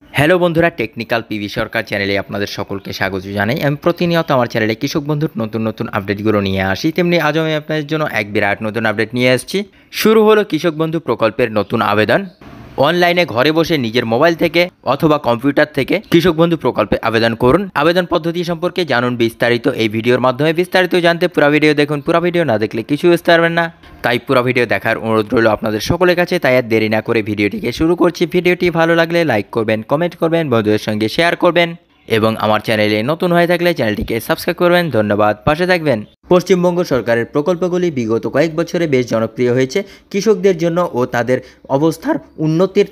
Hello বন্ধুরা, technical PV সরকার চ্যানেলে আপনাদের সকলকে স্বাগত জানাই। আমি প্রতিনিয়ত আমার চ্যানেলে কৃষক বন্ধুর নতুন নতুন আপডেটগুলো নিয়ে আসি, তেমনি আজ আমি আপনাদের জন্য এক বিরাট নতুন আপডেট নিয়ে আসছি। শুরু হলো কৃষক বন্ধু প্রকল্পের নতুন আবেদন। অনলাইনে ঘরে বসে নিজের মোবাইল থেকে অথবা কম্পিউটার থেকে কৃষক বন্ধু প্রকল্পে আবেদন করুন। আবেদন পদ্ধতি সম্পর্কে জানুন বিস্তারিত এই ভিডিওর মাধ্যমে। বিস্তারিত জানতে পুরো ভিডিও দেখুন। পুরো ভিডিও না দেখলে কিছু বুঝতে পারবেন না, তাই পুরো ভিডিও দেখার অনুরোধ রইল আপনাদের সকলের কাছে। তাই আর দেরি না করে ভিডিওটিকে শুরু করছি। ভিডিওটি ভালো লাগলে লাইক করবেন, কমেন্ট করবেন, বন্ধুদের সঙ্গে শেয়ার করবেন এবং আমার চ্যানেলে নতুন হয়ে থাকলে চ্যানেলটিকে সাবস্ক্রাইব করবেন। ধন্যবাদ, পাশে থাকবেন। পশ্চিমবঙ্গ সরকারের প্রকল্পগুলি বিগত কয়েক বছরে বেশ জনপ্রিয় হয়েছে। কৃষকদের জন্য ও তাদের অবস্থার উন্নতির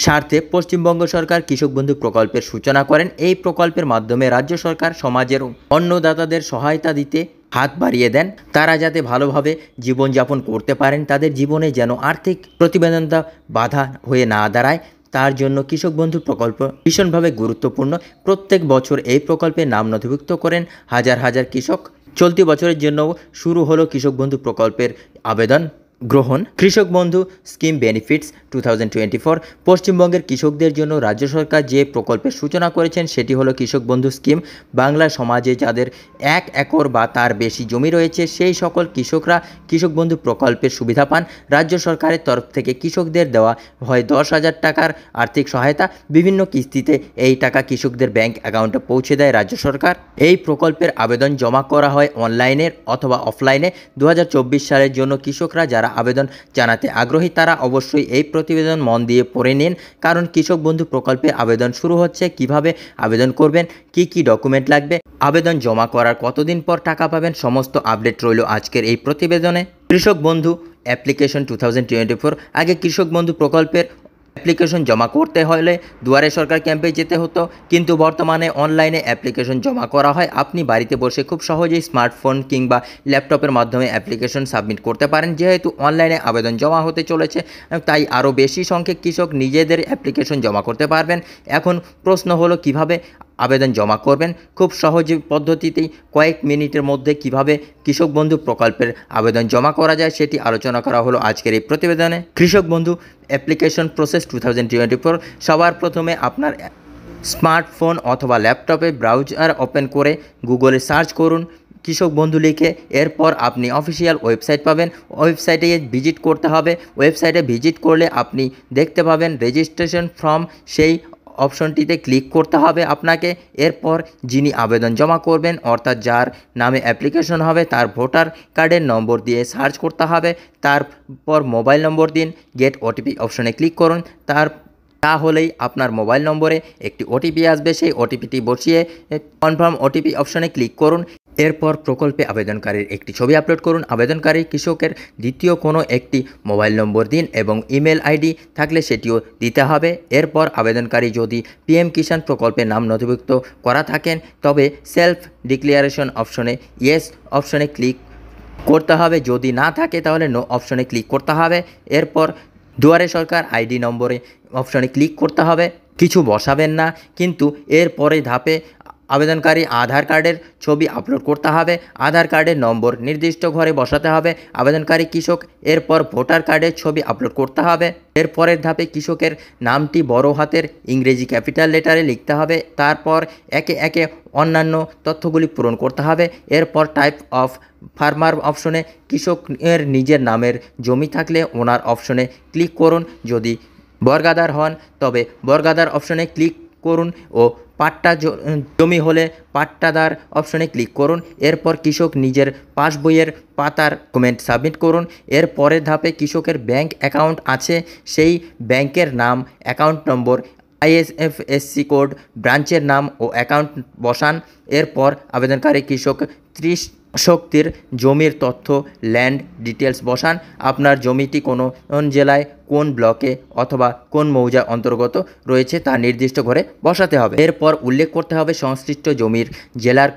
স্বার্থে পশ্চিমবঙ্গ সরকার কৃষক বন্ধু প্রকল্পের সূচনা করেন। এই প্রকল্পের মাধ্যমে রাজ্য সরকার সমাজের অন্নদাতাদের সহায়তা দিতে হাত বাড়িয়ে দেন। তারা যাতে ভালোভাবে জীবনযাপন করতে পারেন, তাদের জীবনে যেন আর্থিক প্রতিবেদনতা বাধা হয়ে না দাঁড়ায়, তার জন্য কৃষক বন্ধু প্রকল্প ভীষণভাবে গুরুত্বপূর্ণ। প্রত্যেক বছর এই প্রকল্পে নাম নথিভুক্ত করেন হাজার হাজার কৃষক। চলতি বছরের জন্য শুরু হলো কৃষক বন্ধু প্রকল্পের আবেদন গ্রহণ। কৃষক বন্ধু স্কিম বেনিফিটস 2024 পশ্চিমবঙ্গের কৃষকদের জন্য রাজ্য সরকার যে প্রকল্পের সূচনা করেছেন সেটি হলো কৃষক বন্ধু স্কিম। বাংলা সমাজে যাদের 1 একর বা তার বেশি জমি রয়েছে সেই সকল কৃষকরা কৃষক বন্ধু প্রকল্পের সুবিধা পান। রাজ্য সরকারের তরফ থেকে কৃষকদের দেওয়া হয় 10,000 টাকার আর্থিক সহায়তা। বিভিন্ন কিস্তিতে এই টাকা কৃষকদের ব্যাংক অ্যাকাউন্টে পৌঁছে দেয় রাজ্য সরকার। এই প্রকল্পের আবেদন জমা করা হয় অনলাইনে অথবা অফলাইনে। 2024 সালের জন্য কৃষকরা যারা আবেদন জানাতে আগ্রহী তারা অবশ্যই এই প্রতিবেদন মন দিয়ে পড়ে নিন, কারণ কৃষক বন্ধু প্রকল্পে আবেদন শুরু হচ্ছে। কিভাবে আবেদন করবেন, কি কি ডকুমেন্ট লাগবে, আবেদন জমা করার কতদিন পর টাকা পাবেন, সমস্ত আপডেট রইল আজকের এই প্রতিবেদনে। কৃষক বন্ধু অ্যাপ্লিকেশন 2024। আগে কৃষক বন্ধু প্রকল্পের অ্যাপ্লিকেশন জমা করতে হলে দুয়ারে সরকার ক্যাম্পে যেতে হতো, কিন্তু বর্তমানে অনলাইনে অ্যাপ্লিকেশন জমা করা হয়। আপনি বাড়িতে বসে খুব সহজেই স্মার্টফোন কিংবা ল্যাপটপের মাধ্যমে অ্যাপ্লিকেশন সাবমিট করতে পারেন। যেহেতু অনলাইনে আবেদন জমা হতে চলেছে, তাই আরও বেশি সংখ্যক কৃষক নিজেদের অ্যাপ্লিকেশন জমা করতে পারবেন। এখন প্রশ্ন হলো কিভাবে আবেদন জমা করবেন। খুব সহজ পদ্ধতিতেই কয়েক মিনিটের মধ্যে কিভাবে কৃষক বন্ধু প্রকল্পের আবেদন জমা করা যায় সেটি আলোচনা করা হলো আজকের এই প্রতিবেদনে। কৃষক বন্ধু অ্যাপ্লিকেশন প্রসেস 2024। সবার প্রথমে আপনার স্মার্টফোন অথবা ল্যাপটপে ব্রাউজার ওপেন করে গুগলে সার্চ করুন কৃষক বন্ধু লিখে। এরপর আপনি অফিসিয়াল ওয়েবসাইট পাবেন। ওয়েবসাইটে ভিজিট করতে হবে। ওয়েবসাইটে ভিজিট করলে আপনি দেখতে পাবেন রেজিস্ট্রেশন ফর্ম, সেই অপশনটিতে ক্লিক করতে হবে আপনাকে। এরপর যিনি আবেদন জমা করবেন অর্থাৎ যার নামে অ্যাপ্লিকেশন হবে তার ভোটার কার্ডের নম্বর দিয়ে সার্চ করতে হবে। তারপর মোবাইল নম্বর দিন, গেট ওটিপি অপশনে ক্লিক করুন। তাহলেই আপনার মোবাইল নম্বরে একটি ওটিপি আসবে। সেই ওটিপিটি বসিয়ে কনফার্ম ওটিপি অপশনে ক্লিক করুন। এরপর প্রকল্পে আবেদনকারীর একটি ছবি আপলোড করুন। আবেদনকারী কৃষকের দ্বিতীয় কোনো একটি মোবাইল নম্বর দিন এবং ইমেল আইডি থাকলে সেটিও দিতে হবে। এরপর আবেদনকারী যদি পিএম কিষাণ প্রকল্পে নাম নথিভুক্ত করা থাকেন তবে সেলফ ডিক্লারেশন অপশনে ইয়েস অপশনে ক্লিক করতে হবে। যদি না থাকে তাহলে নো অপশনে ক্লিক করতে হবে। এরপর দুয়ারে সরকার আইডি নম্বরে অপশনে ক্লিক করতে হবে। কিছু বসাবেন না, কিন্তু এরপরে ধাপে আবেদনকারী আধার কার্ডের ছবি আপলোড করতে হবে। আধার কার্ডের নম্বর নির্দিষ্ট ঘরে বসাতে হবে আবেদনকারী কৃষক। এরপর ভোটার কার্ডের ছবি আপলোড করতে হবে। এরপরের ধাপে কৃষকের নামটি বড় হাতের ইংরেজি ক্যাপিটাল লেটারে লিখতে হবে। তারপর একে একে অন্যান্য তথ্যগুলি পূরণ করতে হবে। এরপর টাইপ অফ ফার্মার অপশনে কৃষকের নিজের নামের জমি থাকলে ওনার অপশনে ক্লিক করুন। যদি বর্গাদার হন তবে বর্গাদার অপশনে ক্লিক করুন ও পাট্টা জমি হলে পাট্টাদার অপশনে ক্লিক করুন। এরপর কৃষক নিজের পাসবইয়ের পাতার কমেন্ট সাবমিট করুন। এর পরের ধাপে কৃষকের ব্যাংক অ্যাকাউন্ট আছে সেই ব্যাংকের নাম, অ্যাকাউন্ট নম্বর, আইএফএসসি কোড, ব্রাঞ্চের নাম ও অ্যাকাউন্ট বসান। এরপর আবেদনকারী কৃষক 30 শক্তির জমির তথ্য, ল্যান্ড ডিটেলস বসান। আপনার জমিটি কোন জেলায়, কোন ব্লকে অথবা কোন মৌজার অন্তর্গত রয়েছে তা নির্দিষ্ট ঘরে বসাতে হবে। এরপর উল্লেখ করতে হবে সংশ্লিষ্ট জমির জেলার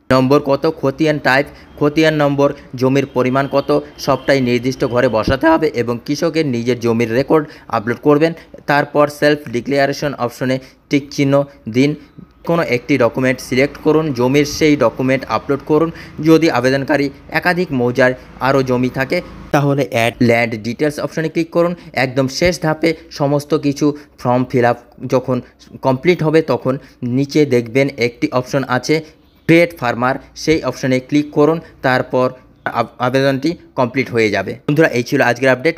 নম্বর কত, খতিয়ান টাইপ, খতিয়ান নম্বর, জমির পরিমাণ কত, সবটাই নির্দিষ্ট ঘরে বসাতে হবে এবং কৃষকের নিজের জমির রেকর্ড আপলোড করবেন। তারপর সেলফ ডিক্লারেশন অপশনে টিক চিহ্ন দিন। কোনো একটি ডকুমেন্ট সিলেক্ট করুন, জমির সেই ডকুমেন্ট আপলোড করুন। যদি আবেদনকারী একাধিক মৌজার আরও জমি থাকে তাহলে অ্যাড ল্যান্ড ডিটেলস অপশনে ক্লিক করুন। একদম শেষ ধাপে সমস্ত কিছু ফর্ম ফিল আপ যখন কমপ্লিট হবে তখন নিচে দেখবেন একটি অপশন আছে ক্রিয়েট ফার্মার, সেই অপশনে ক্লিক করুন, তারপর আবেদনটি কমপ্লিট হয়ে যাবে। বন্ধুরা, এই ছিল আজকের আপডেট।